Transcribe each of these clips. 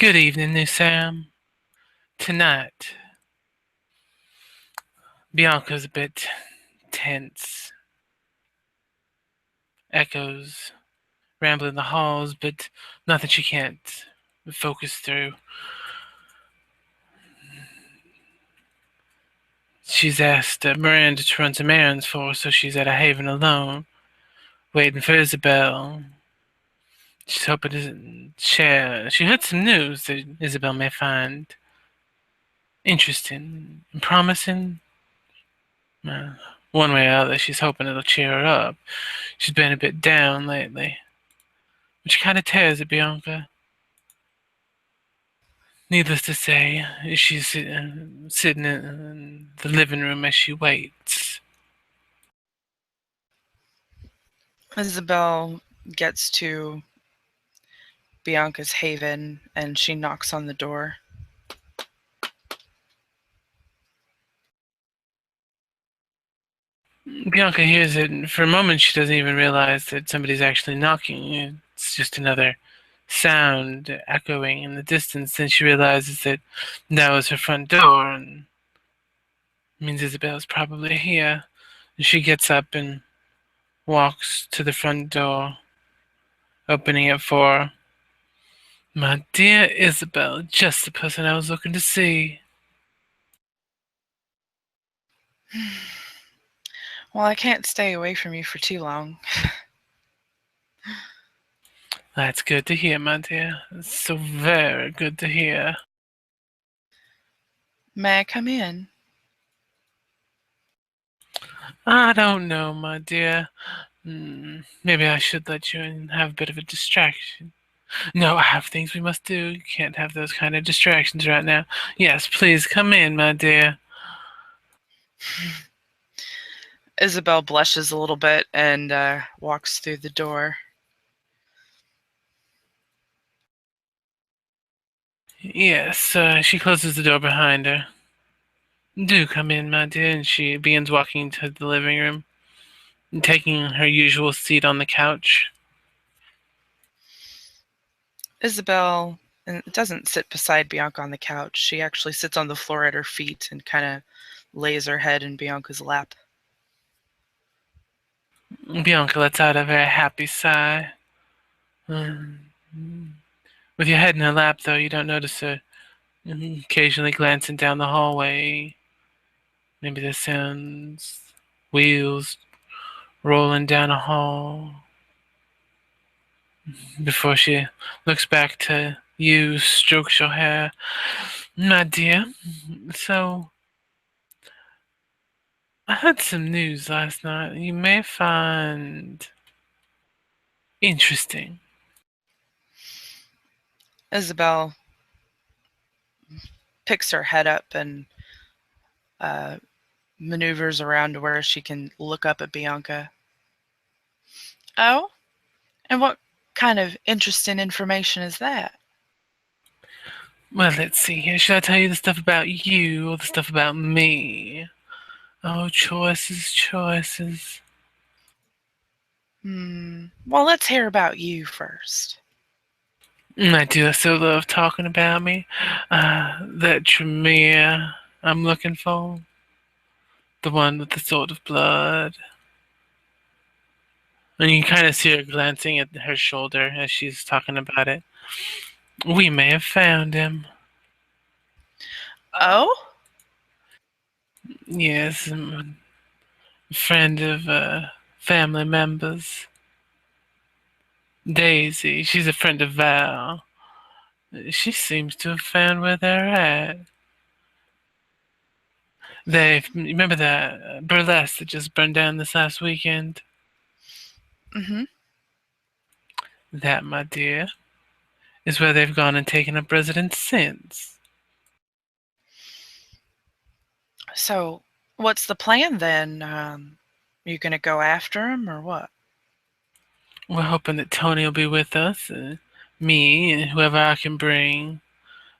Good evening, New Sam. Tonight, Bianca's a bit tense. Echoes ramble in the halls, but nothing she can't focus through. She's asked Miranda to run some errands for her, so she's at a haven alone, waiting for Isabell. She's hoping to share. She heard some news that Isabell may find interesting and promising. Uh, One way or other, she's hoping it'll cheer her up. She's been a bit down lately, which kind of tears at Bianca. Needless to say, she's sitting in the living room as she waits. Isabell gets to Bianca's haven and she knocks on the door. Bianca hears it, and for a moment she doesn't even realize that somebody's actually knocking. It's just another sound echoing in the distance. Then she realizes that that was her front door, and it means Isabell's probably here. And she gets up and walks to the front door, opening it for her. My dear Isabell, just the person I was looking to see. Well, I can't stay away from you for too long. That's good to hear, my dear. It's so very good to hear. May I come in? I don't know, my dear. Maybe I should let you in and have a bit of a distraction. No, I have things we must do. You can't have those kind of distractions right now. Yes, please come in, my dear. Isabell blushes a little bit and walks through the door. Yes, she closes the door behind her. Do come in, my dear, and she begins walking to the living room, taking her usual seat on the couch. Isabell doesn't sit beside Bianca on the couch. She actually sits on the floor at her feet and kind of lays her head in Bianca's lap. Bianca lets out a very happy sigh. With your head in her lap, though, you don't notice her occasionally glancing down the hallway. Maybe the sounds, wheels rolling down a hall. Before she looks back to you, strokes your hair. My dear, so I heard some news last night you may find interesting. Isabell picks her head up and uh, maneuvers around to where she can look up at Bianca. Oh? And what kind of interesting information is that? Well, let's see here. Should I tell you the stuff about you or the stuff about me? Oh, choices, choices. Well, let's hear about you first. I do so love talking about me. That Tremere I'm looking for. The one with the sort of blood. And you kind of see her glancing at her shoulder as she's talking about it. We may have found him. Oh? Yes, a friend of family members. Daisy, she's a friend of Val. She seems to have found where they're at. They remember that burlesque that just burned down this last weekend? Mm-hmm. That, my dear, is where they've gone and taken up residence since. So, what's the plan then? You gonna go after him or what? We're hoping that Tony will be with us, me, and whoever I can bring.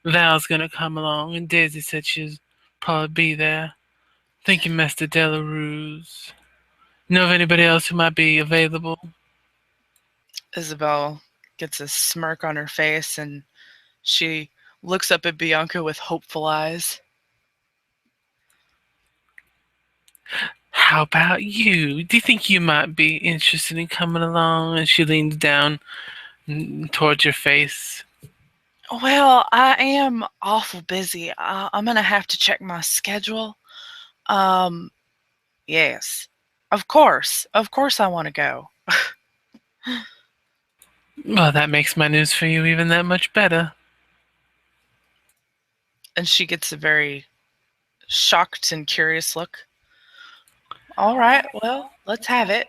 Val's gonna come along, and Daisy said she'd probably be there. Thank you, Master Delarose. Know of anybody else who might be available? Isabell gets a smirk on her face and she looks up at Bianca with hopeful eyes. How about you? Do you think you might be interested in coming along? And she leans down towards your face. Well, I am awful busy. I'm gonna have to check my schedule. Um, yes, of course, I want to go. Well, that makes my news for you even that much better. And she gets a very shocked and curious look. All right, well, let's have it.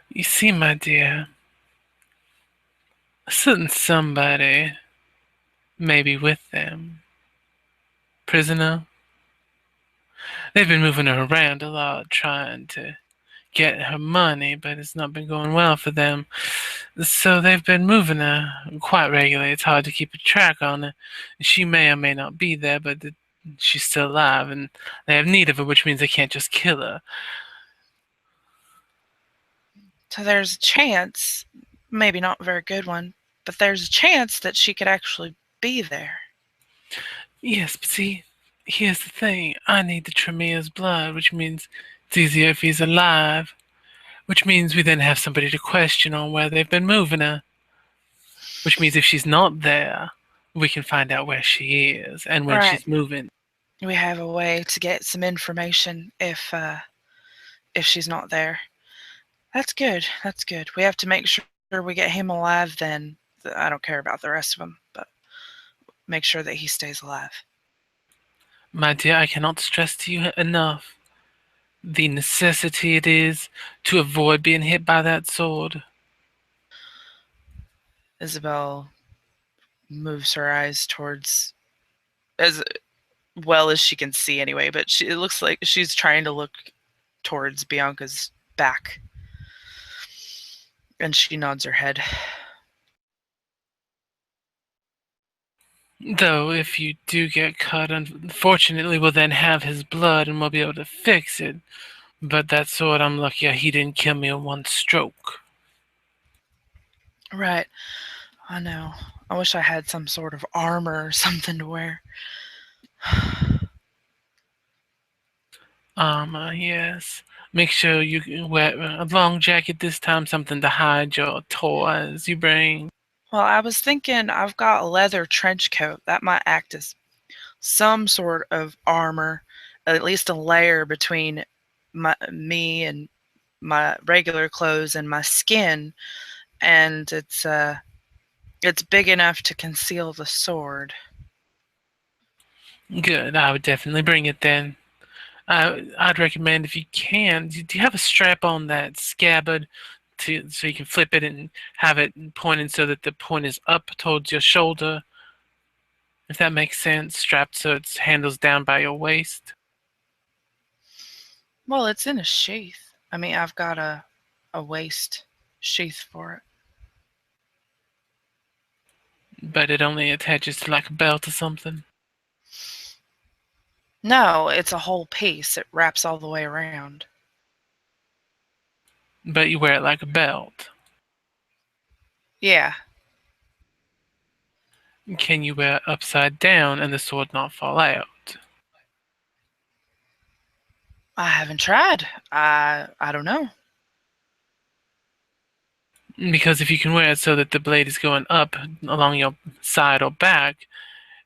You see, my dear, a certain somebody may be with them. Prisoner. They've been moving her around a lot, trying to get her money, but it's not been going well for them. So they've been moving her quite regularly. It's hard to keep a track on her. She may or may not be there, but she's still alive, and they have need of her, which means they can't just kill her. So there's a chance, maybe not a very good one, but there's a chance that she could actually be there. Yes, but see, here's the thing. I need the Tremere's blood, which means it's easier if he's alive, which means we then have somebody to question on where they've been moving her, which means if she's not there, we can find out where she is and when Right. she's moving. We have a way to get some information if she's not there. That's good. That's good. We have to make sure we get him alive then. I don't care about the rest of them, but make sure that he stays alive. My dear, I cannot stress to you enough the necessity it is to avoid being hit by that sword. Isabell moves her eyes towards as well as she can see anyway, but it looks like she's trying to look towards Bianca's back. And she nods her head. Though, if you do get cut, unfortunately, we'll then have his blood and we'll be able to fix it. But that sword, I'm lucky he didn't kill me in one stroke. Right. I know. I wish I had some sort of armor or something to wear. Yes. Make sure you wear a long jacket this time, something to hide your toys you bring. Well, I was thinking I've got a leather trench coat. That might act as some sort of armor, at least a layer between me and my regular clothes and my skin, and it's big enough to conceal the sword. Good, I would definitely bring it then. I'd recommend if you can. Do you have a strap on that scabbard so you can flip it and have it pointed so that the point is up towards your shoulder? If that makes sense, strapped so its handle's down by your waist. Well, it's in a sheath. I mean, I've got a waist sheath for it. But it only attaches to like a belt or something. No, it's a whole piece. It wraps all the way around. But you wear it like a belt. Yeah, Can you wear it upside down and the sword not fall out? I haven't tried. I don't know. Because if you can wear it so that the blade is going up along your side or back,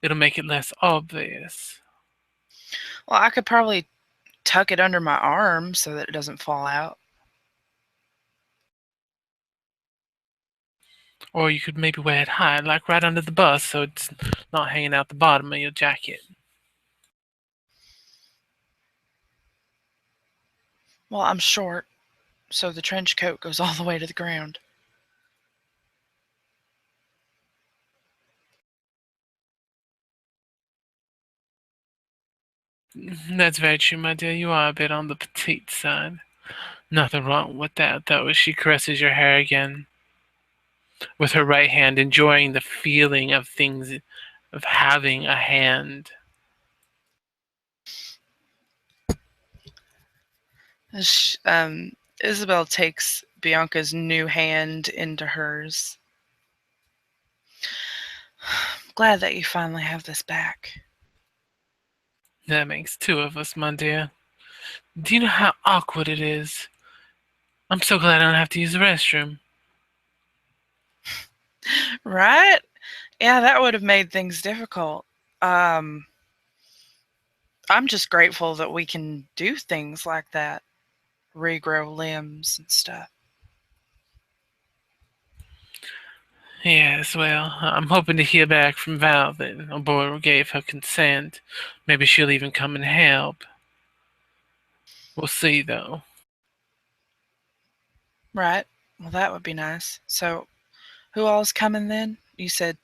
it'll make it less obvious. Well, I could probably tuck it under my arm so that it doesn't fall out. Or you could maybe wear it high, like right under the bust, so it's not hanging out the bottom of your jacket. Well, I'm short, so the trench coat goes all the way to the ground. That's very true, my dear. You are a bit on the petite side. Nothing wrong with that, though, as she caresses your hair again with her right hand, enjoying the feeling of things, of having a hand. Isabell takes Bianca's new hand into hers. glad that you finally have this back. That makes two of us, my dear. Do you know how awkward it is? I'm so glad I don't have to use the restroom. Right? Yeah, that would have made things difficult. Um, I'm just grateful that we can do things like that, regrow limbs and stuff. Yes, well, I'm hoping to hear back from Val that Oboro gave her consent. Maybe she'll even come and help. We'll see, though. Right? Well, that would be nice. So, who all's coming then? You said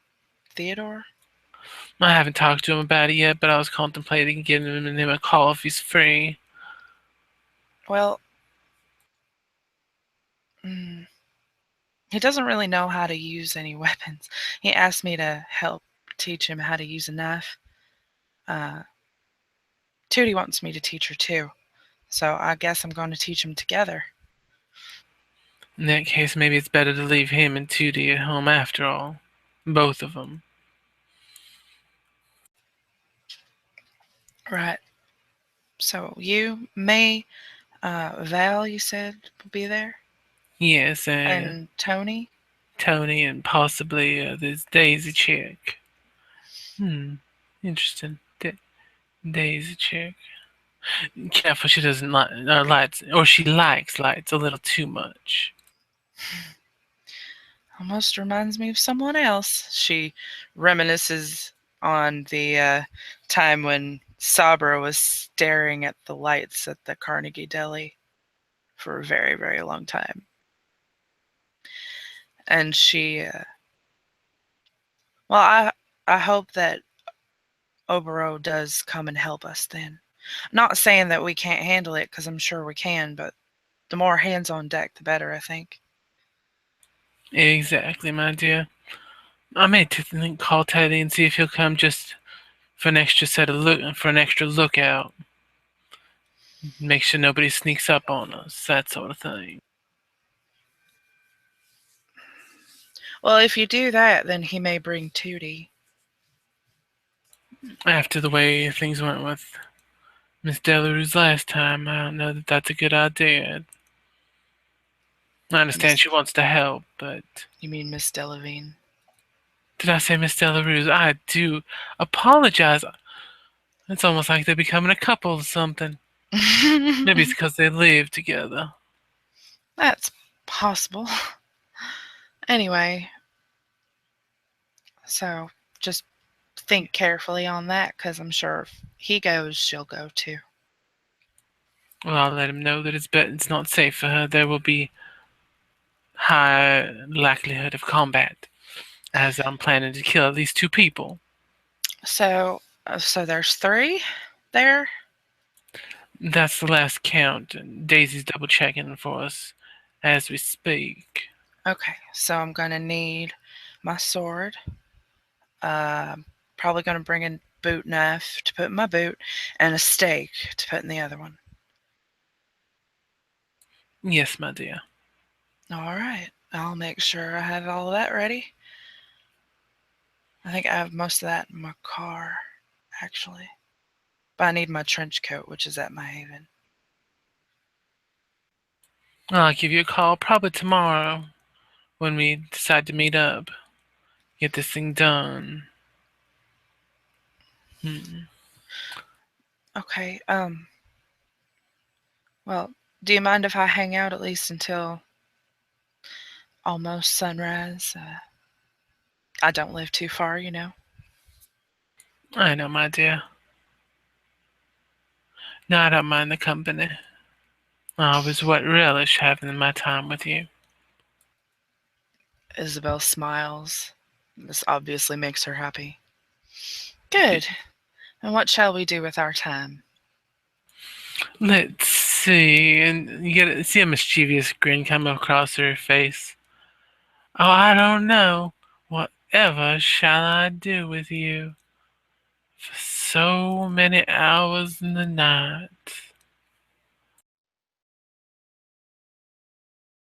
Theodore? I haven't talked to him about it yet, but I was contemplating giving him a call if he's free. Well, mm, he doesn't really know how to use any weapons. He asked me to help teach him how to use a knife. Uh, Tootie wants me to teach her too, so I guess I'm going to teach them together. In that case, maybe it's better to leave him and Tootie at home after all. Both of them. Right. So you, May, Val, you said will be there, Yes, and Tony. Tony and possibly this Daisy chick. Hmm, interesting. Daisy chick. Careful, she doesn't like lights, or she likes lights a little too much. Almost reminds me of someone else. She reminisces on the time when Sabra was staring at the lights at the Carnegie Deli for a very, very long time. And well, I hope that Obero does come and help us then. Not saying that we can't handle it, because I'm sure we can, but the more hands on deck, the better, I think. Exactly, my dear. I may call Teddy and see if he'll come just for an extra set of look for an extra lookout. Make sure nobody sneaks up on us, that sort of thing. Well, if you do that, then he may bring Tootie. After the way things went with Miss Delarose last time, I don't know that that's a good idea. I understand Miss, she wants to help, but you mean Miss Delavine? did I say Miss Delarose? I do apologize. It's almost like they're becoming a couple or something. Maybe it's because they live together. That's possible. Anyway, so just think carefully on that, because I'm sure if he goes, she'll go too. Well, I'll let him know that it's not safe for her. There will be high likelihood of combat, as I'm planning to kill at least two people. So there's three there. That's the last count, and Daisy's double checking for us as we speak. Okay, so I'm gonna need my sword. Uh, Probably gonna bring a boot knife to put in my boot, and a stake to put in the other one. Yes, my dear. All right, I'll make sure I have all of that ready. I think I have most of that in my car, actually. But I need my trench coat, which is at my haven. I'll give you a call probably tomorrow when we decide to meet up. Get this thing done. Hmm. Okay. Well, do you mind if I hang out at least until almost sunrise? I don't live too far, you know. I know, my dear. No, I don't mind the company. I always what relish having my time with you. Isabell smiles. This obviously makes her happy. Good. And what shall we do with our time? Let's see, and you get see a mischievous grin come across her face. Oh, I don't know. Whatever shall I do with you for so many hours in the night?